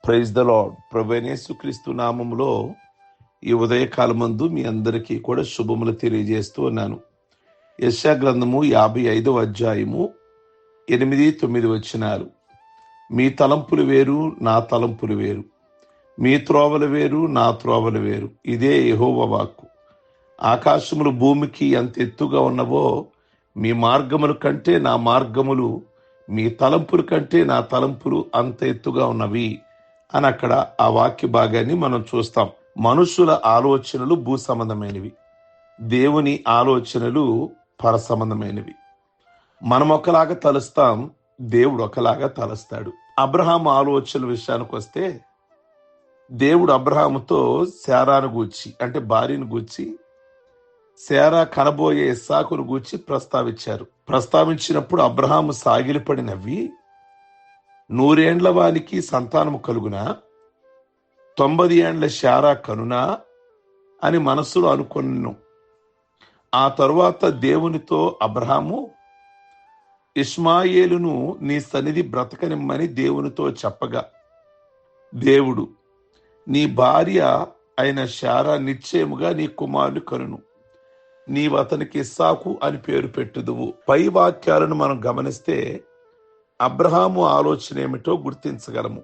Praise the lord. ప్రభువైన యేసుక్రీస్తు నామములో ఈ ఉదయకాలమందు మీ అందరికీ కూడా శుభములు తెలియజేస్తూ ఉన్నాను. యెషయా గ్రంథము 55వ అధ్యాయము 8-9 వచనాలు. మీ తలంపులు వేరు, నా తలంపులు వేరు, మీ త్రోవలు వేరు, నా త్రోవలు వేరు, ఇదే యెహోవా వాక్కు. ఆకాశములు భూమికి ఎంత ఎత్తుగా ఉన్నవో మీ మార్గముల కంటే నా మార్గములు, మీ తలంపుల కంటే నా తలంపులు అంత ఎత్తుగా ఉన్నవి అని అక్కడ ఆ వాక్య భాగాన్ని మనం చూస్తాం. మనుషుల ఆలోచనలు భూ సంబంధమైనవి, దేవుని ఆలోచనలు పర సంబంధమైనవి. మనం ఒకలాగా తలుస్తాం, దేవుడు ఒకలాగా తలుస్తాడు. అబ్రహాము ఆలోచనల విషయానికి వస్తే, దేవుడు అబ్రహాముతో శారాను గూర్చి అంటే భార్యను గూర్చి, శారా కనబోయే ఇస్సాకును గూర్చి ప్రస్తావించినప్పుడు అబ్రహాము సాగిలపడి నవ్వి, 100 ఏండ్ల వానికి సంతానము కలుగునా, 90 ఏండ్ల శారా కనునా అని మనసులో అనుకొనెను. ఆ తరువాత దేవునితో అబ్రహాము, ఇష్మాయేలును నీ సన్నిధి బ్రతకనిమ్మని దేవునితో చెప్పగా, దేవుడు, నీ భార్య అయిన శారా నిశ్చయముగా నీ కుమారుని కనును, నీవు అతనికి ఇస్సాకు అని పేరు పెట్టుదువు. పై వాక్యాలను మనం గమనిస్తే అబ్రహాము ఆలోచన ఏమిటో గుర్తించగలము.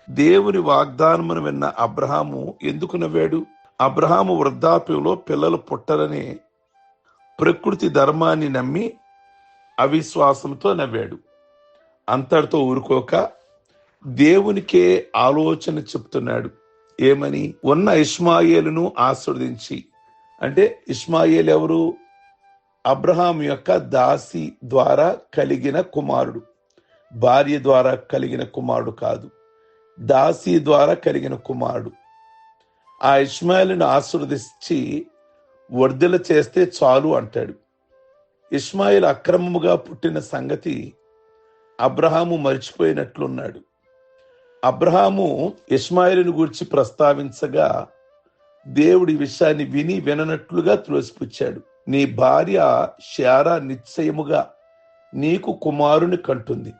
దేవుని వాగ్దానమును విన్న అబ్రహాము ఎందుకు నవ్వాడు? అబ్రహాము వృద్ధాప్యంలో పిల్లలు పుట్టరనే ప్రకృతి ధర్మాన్ని నమ్మి అవిశ్వాసంతో నవ్వాడు. అంతటితో ఊరుకోక దేవునికే ఆలోచన చెప్తున్నాడు. ఏమని? ఉన్న ఇష్మాయేలును ఆశీర్వదించి, అంటే ఇష్మాయేలు ఎవరు? అబ్రహాము యొక్క దాసి ద్వారా కలిగిన కుమారుడు, భార్య ద్వారా కలిగిన కుమారుడు కాదు, దాసి ద్వారా కలిగిన కుమారుడు. ఆ ఇష్మాయేలును ఆశీర్వదించి వర్ధిల్ల చేస్తే చాలు అంటాడు. ఇష్మాయేలు అక్రమముగా పుట్టిన సంగతి అబ్రహాము మర్చిపోయినట్లున్నాడు. అబ్రహాము ఇష్మాయేలును గురించి ప్రస్తావించగా దేవుడి విషయాన్ని విని విననట్లుగా త్రోసిపుచ్చాడు. నీ భార్య శారా నిశ్చయముగా నీకు కుమారుని కంటుంది,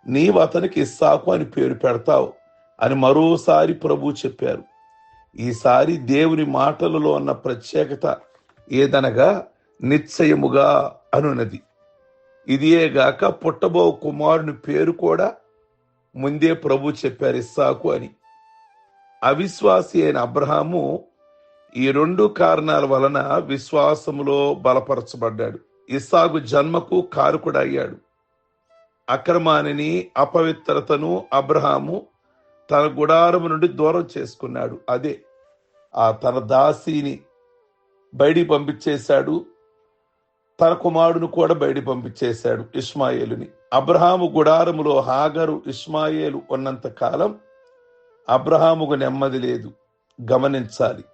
నీవు అతనికి ఇస్సాకు అని పేరు పెడతావు అని మరోసారి ప్రభు చెప్పారు. ఈసారి దేవుని మాటలలో ఉన్న ప్రత్యేకత ఏదనగా నిశ్చయముగా అనున్నది. ఇదియేగాక పుట్టబో కుమారుని పేరు కూడా ముందే ప్రభు చెప్పారు, ఇస్సాకు అని. అవిశ్వాసి అయిన అబ్రహాము ఈ 2 కారణాల వలన విశ్వాసములో బలపరచబడ్డాడు. ఇస్సాకు జన్మకు కారకుడయ్యాడు. అక్రమానిని, అపవిత్రతను అబ్రహాము తన గుడారము నుండి దూరం చేసుకున్నాడు. అదే తన దాసిని బయటికి పంపించేశాడు, తన కుమారుడును కూడా బయటికి పంపించేశాడు, ఇష్మాయేలుని. అబ్రహాము గుడారములో హాగరు, ఇష్మాయేలు ఉన్నంత కాలం అబ్రహాముకు నెమ్మది లేదు. గమనించాలి,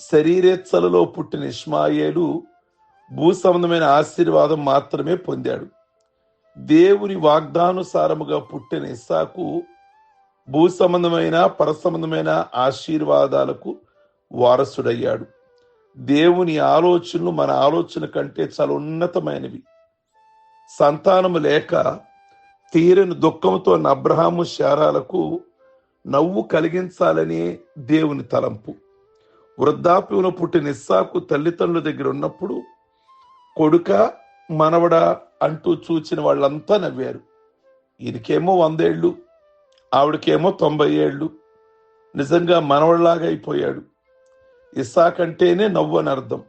శరీరేచ్ఛలలో పుట్టిన ఇష్మాయేలు భూ సంబంధమైన ఆశీర్వాదం మాత్రమే పొందాడు. దేవుని వాగ్దానుసారముగా పుట్టిన ఇస్సాకు భూ సంబంధమైన పర సంబంధమైన ఆశీర్వాదాలకు వారసుడయ్యాడు. దేవుని ఆలోచనలు మన ఆలోచన కంటే చాలా ఉన్నతమైనవి. సంతానము లేక తీరని దుఃఖంతో ఉన్న అబ్రహాము శారాలకు నవ్వు కలిగించాలనే దేవుని తలంపు. వృద్ధాప్యంలో పుట్టిన ఇస్సాకు తల్లిదండ్రుల దగ్గర ఉన్నప్పుడు కొడుక, మనవడా అంటూ చూచిన వాళ్ళంతా నవ్వారు. ఈయనకేమో 100 ఏళ్ళు, ఆవిడకేమో 90 ఏళ్ళు. నిజంగా మనవడిలాగా అయిపోయాడు. ఇస్సాకు అంటేనే నవ్వు అని అర్థం.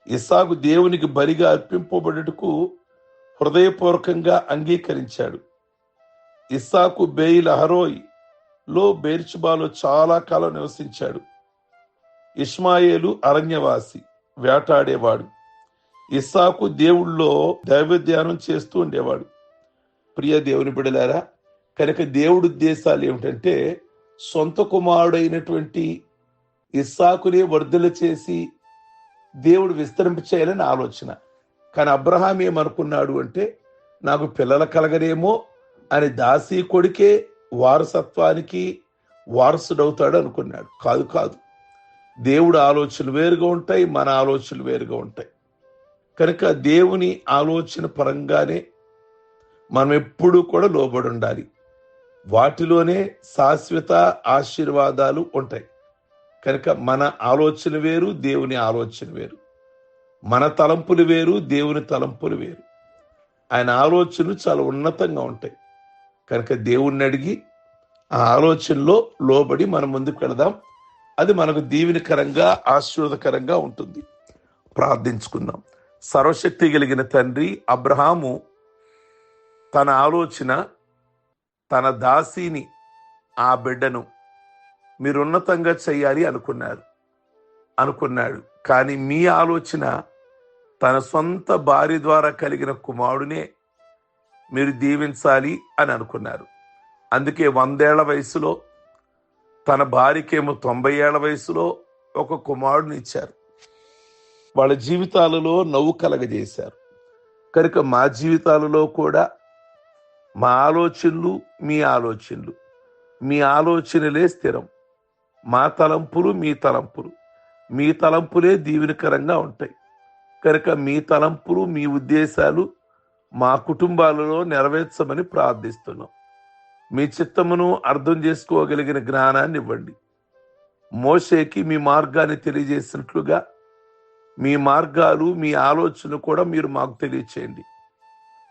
ఇస్సాకు దేవునికి బలిగా అర్పింపబడుటకు హృదయపూర్వకంగా అంగీకరించాడు. ఇస్సాకు బెయిల్ హరోయ్ లో బెర్షెబాలో చాలా కాలం నివసించాడు. ఇష్మాయేలు అరణ్యవాసి, వేటాడేవాడు. ఇస్సాకు దేవుళ్ళో దైవ ధ్యానం చేస్తూ ఉండేవాడు. ప్రియ దేవుని బిడ్డలారా, కనుక దేవుడి ఉద్దేశాలు ఏమిటంటే సొంత కుమారుడైనటువంటి ఇస్సాకునే వర్ధల చేసి దేవుడు విస్తరింప చేయాలని ఆలోచన. కానీ అబ్రహాం ఏమనుకున్నాడు అంటే, నాకు పిల్లలు కలగరేమో అని దాసి కొడుకే వారసత్వానికి వారసుడవుతాడు అనుకున్నాడు. కాదు. దేవుడు ఆలోచనలు వేరుగా ఉంటాయి, మన ఆలోచనలు వేరుగా ఉంటాయి. కనుక దేవుని ఆలోచన పరంగానే మనం ఎప్పుడూ కూడా లోబడి ఉండాలి. వాటిలోనే శాశ్వత ఆశీర్వాదాలు ఉంటాయి. కనుక మన ఆలోచన వేరు, దేవుని ఆలోచన వేరు. మన తలంపులు వేరు, దేవుని తలంపులు వేరు. ఆయన ఆలోచనలు చాలా ఉన్నతంగా ఉంటాయి. కనుక దేవుణ్ణి అడిగి ఆ ఆలోచనలో లోబడి మనం ముందుకు వెళదాం. అది మనకు దీవెనకరంగా ఆశీర్వాదకరంగా ఉంటుంది. ప్రార్థించుకుందాం. సర్వశక్తి కలిగిన తండ్రి, అబ్రహాము తన ఆలోచన, తన దాసిని, ఆ బిడ్డను మీరు ఉన్నతంగా చేయాలి అనుకున్నాడు. కానీ మీ ఆలోచన తన సొంత భార్య ద్వారా కలిగిన కుమారుడినే మీరు దీవించాలి అని అనుకున్నారు. అందుకే 100 ఏళ్ల వయసులో, తన భార్యకేమో 90 ఏళ్ల వయసులో ఒక కుమారుడిని ఇచ్చారు. వాళ్ళ జీవితాలలో నవ్వు కలగజేశారు. కనుక మా జీవితాలలో కూడా మా ఆలోచనలు, మీ ఆలోచనలే స్థిరం. మా తలంపులు, మీ తలంపులే దీవెనకరంగా ఉంటాయి. కనుక మీ తలంపులు, మీ ఉద్దేశాలు మా కుటుంబాలలో నెరవేర్చమని ప్రార్థిస్తున్నాం. మీ చిత్తమును అర్థం చేసుకోగలిగిన జ్ఞానాన్ని ఇవ్వండి. మోషేకి మీ మార్గాన్ని తెలియజేసినట్లుగా మీ మార్గాలు, మీ ఆలోచన కూడా మీరు మాకు తెలియచేయండి.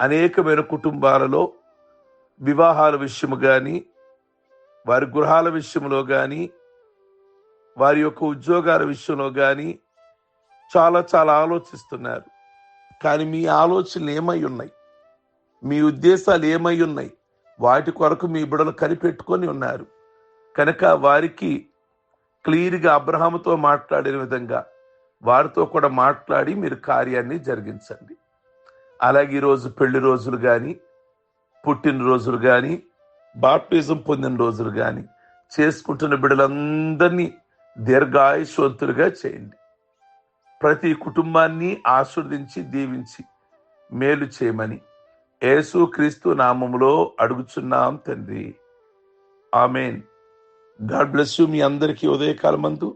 అనేకమైన కుటుంబాలలో వివాహాల విషయము కానీ, వారి గృహాల విషయంలో కానీ, వారి యొక్క ఉద్యోగాల విషయంలో కానీ చాలా చాలా ఆలోచిస్తున్నారు. కానీ మీ ఆలోచనలు ఏమై ఉన్నాయి, మీ ఉద్దేశాలు ఏమై ఉన్నాయి, వాటి కొరకు మీ బిడ్డలు కనిపెట్టుకొని ఉన్నారు. కనుక వారికి క్లియర్గా అబ్రహాముతో మాట్లాడిన విధంగా వారితో కూడా మాట్లాడి మీరు కార్యాన్ని జరిగించండి. అలాగే ఈరోజు పెళ్లి రోజులు కానీ, పుట్టినరోజులు కానీ, బాప్టిజం పొందిన రోజులు కానీ చేసుకుంటున్న బిడ్డలందరినీ దీర్ఘాయుష్వంతులుగా చేయండి. ప్రతి కుటుంబాన్ని ఆశీర్వదించి దీవించి మేలు చేయమని యేసు క్రీస్తు నామములో అడుగుచున్నాం తండ్రి. ఆమెన్. God bless you. మీ అందరికీ ఉదయకాలమందు